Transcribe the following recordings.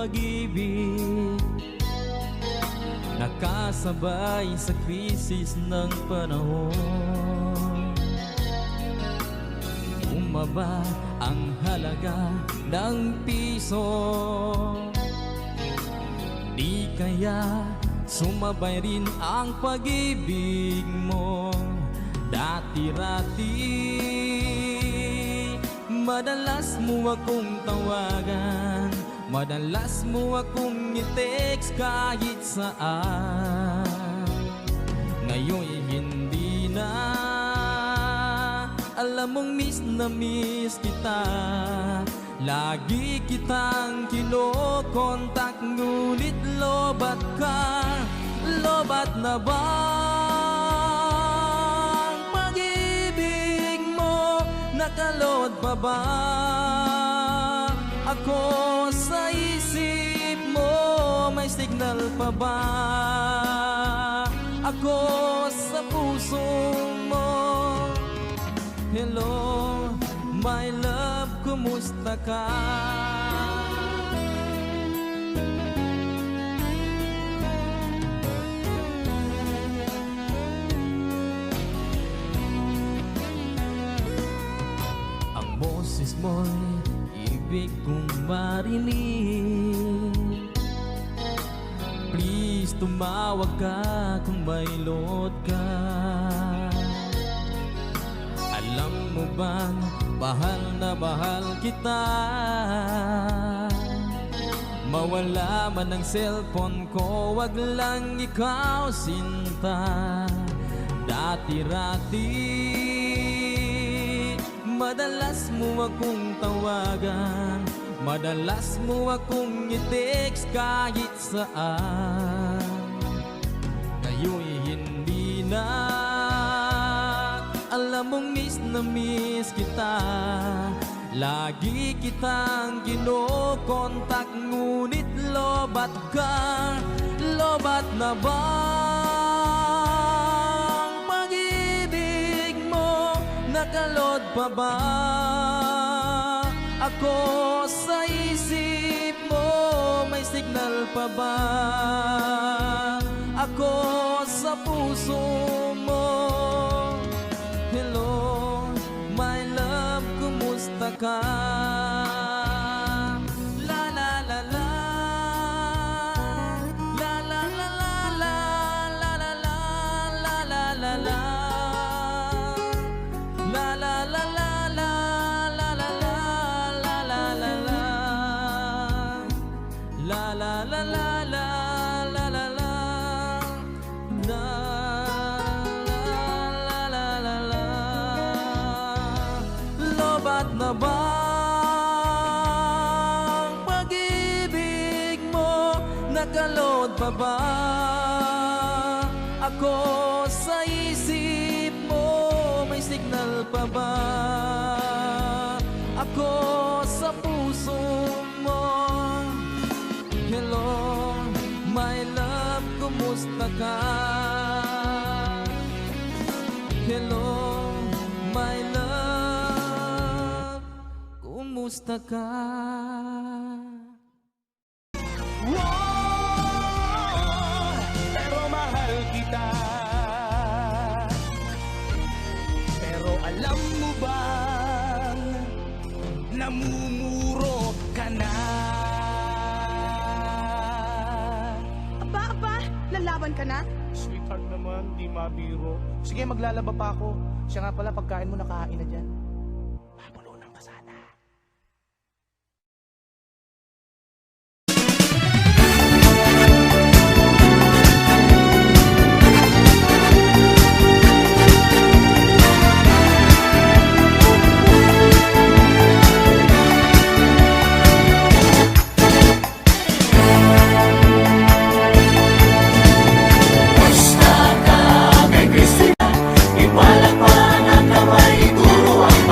pag-ibig, nakasabay sa krisis ng panahon. Bumaba ang halaga ng piso, di kaya sumabay rin ang pag-ibig mo. Dati-rati madalas mo akong tawagan, madalas mo akong i-text kahit saan. Ngayon'y hindi na, alam mong miss na miss kita. Lagi kitang kinokontak, ngunit lobat ka. Lobat na ba ang pag-ibig mo? Nakalod pa ba ako sa isip mo? May signal pa ba ako sa puso mo? Hello, my love, kumusta ka? Ang boses mo'y ibig kong marinig. Please, tumawag ka kung may load ka. Alam mo bang bahal na bahal kita? Mawala man ang cellphone ko, wag lang ikaw sinta. Dati-rati madalas mo akong tawagan, madalas mo akong i-text kahit saan. Ngayon'y hindi na, alam mong miss na miss kita. Lagi kitang kinokontak, ngunit lobat ka. Lobat na ba ang pag-ibig mo? Nakalod pa ba ako sa isip mo? May signal pa ba ako sa puso mo? Hello, my love, kumusta ka? La la la la, la la la la, la la la la, la la la, la la la la, la la la la, la la la la, la la la la, la la la la. Lobat na ba ang pag-ibig mo? Nakalod pa ba ako sa isip mo? May signal pa ba ako sa puso mo? Hello, my love, kumusta ka? Hello, my love, kumusta ka? Wow, pero mahal kita. Pero alam mo bang namumuro ka na? Aba, lalaban ka na? Sweetheart naman, di mabiro. Sige, maglalaba pa ako. Siya nga pala, pagkain mo nakahain na dyan. Mabulunan ka sana. Iwala pa ng kamay, turo ang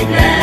Amen.